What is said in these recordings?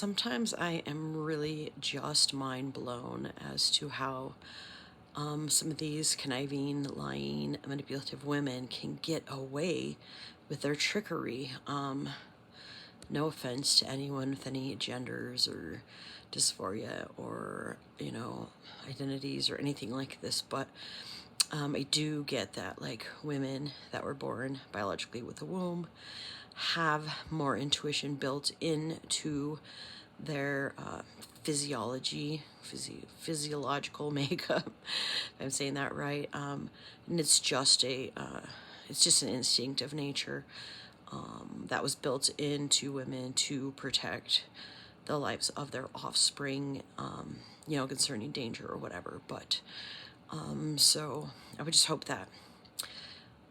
sometimes I am really just mind blown as to how some of these conniving, lying, manipulative women can get away with their trickery. No offense to anyone with any genders or dysphoria or, identities or anything like this, but I do get that, like, women that were born biologically with a womb have more intuition built into their physiological makeup. If I'm saying that right. And it's just an instinct of nature that was built into women to protect the lives of their offspring, concerning danger or whatever. But so I would just hope that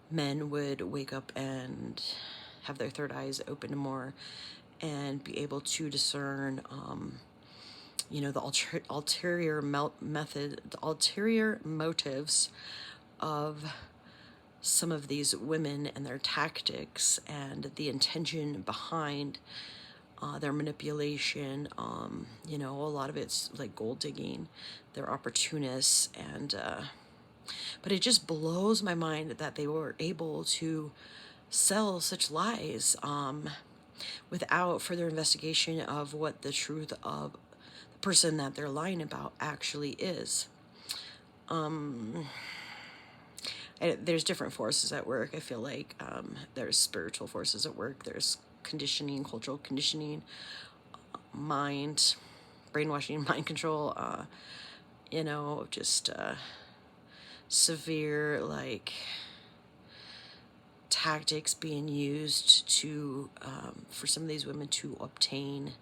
men would wake up and have their third eyes open more and be able to discern, the ulterior motives of some of these women and their tactics and the intention behind their manipulation. A lot of it's like gold digging. They're opportunists, and but it just blows my mind that they were able to sell such lies without further investigation of what the truth of the person that they're lying about actually is. There's different forces at work. I feel like there's spiritual forces at work. There's conditioning, cultural conditioning, mind, brainwashing, mind control, just severe, like, tactics being used to for some of these women to obtain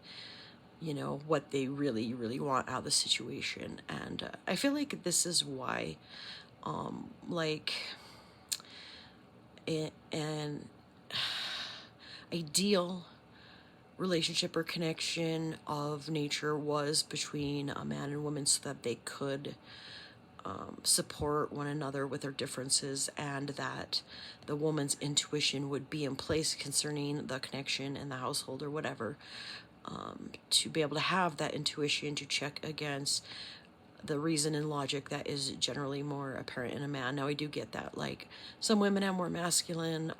what they really, really want out of the situation. And I feel like this is why an ideal relationship or connection of nature was between a man and woman, so that they could support one another with their differences, and that the woman's intuition would be in place concerning the connection in the household or whatever, to be able to have that intuition to check against the reason and logic that is generally more apparent in a man. Now, I do get that, like, some women have more masculine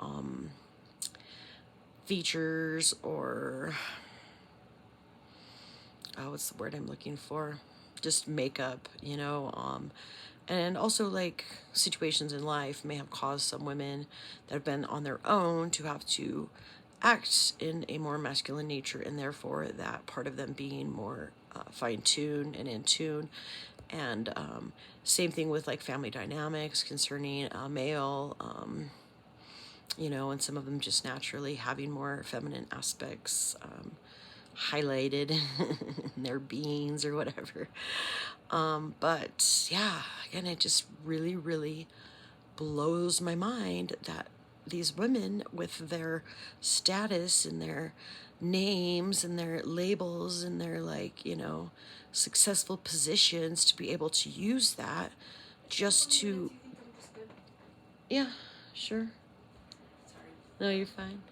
features, or what's the word I'm looking for? Just makeup, and also, like, situations in life may have caused some women that have been on their own to have to act in a more masculine nature, and therefore that part of them being more fine-tuned and in tune. And same thing with, like, family dynamics concerning male, and some of them just naturally having more feminine aspects highlighted in their beings or whatever. But yeah, again, it just really, really blows my mind that these women, with their status and their names and their labels and their, like, successful positions, to be able to use that just to, yeah, sure. No, you're fine.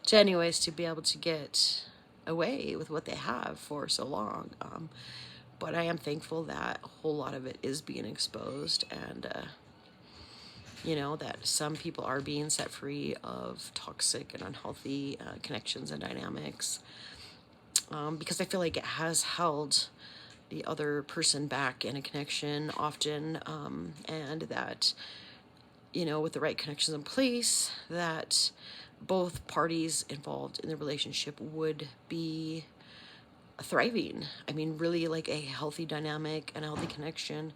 To, anyways, to be able to get away with what they have for so long. But I am thankful that a whole lot of it is being exposed, and that some people are being set free of toxic and unhealthy connections and dynamics, because I feel like it has held the other person back in a connection often, and that, with the right connections in place, that both parties involved in the relationship would be thriving. I mean, really, like, a healthy dynamic and a healthy connection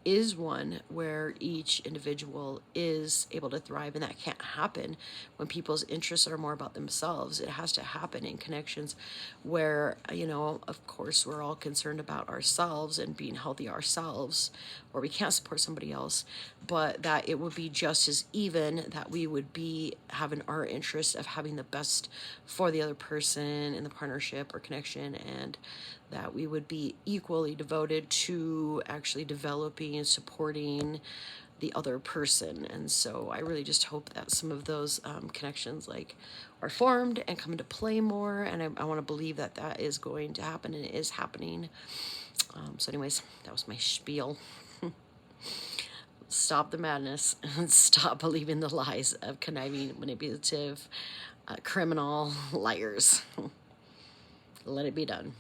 is one where each individual is able to thrive, and that can't happen when people's interests are more about themselves. It has to happen in connections where, of course, we're all concerned about ourselves and being healthy ourselves, or we can't support somebody else, but that it would be just as even, that we would be having our interest of having the best for the other person in the partnership or connection, and that we would be equally devoted to actually developing and supporting the other person. And so I really just hope that some of those connections like are formed and come into play more. And I want to believe that that is going to happen, and it is happening. So anyways, that was my spiel. Stop the madness and stop believing the lies of conniving, manipulative, criminal liars. Let it be done.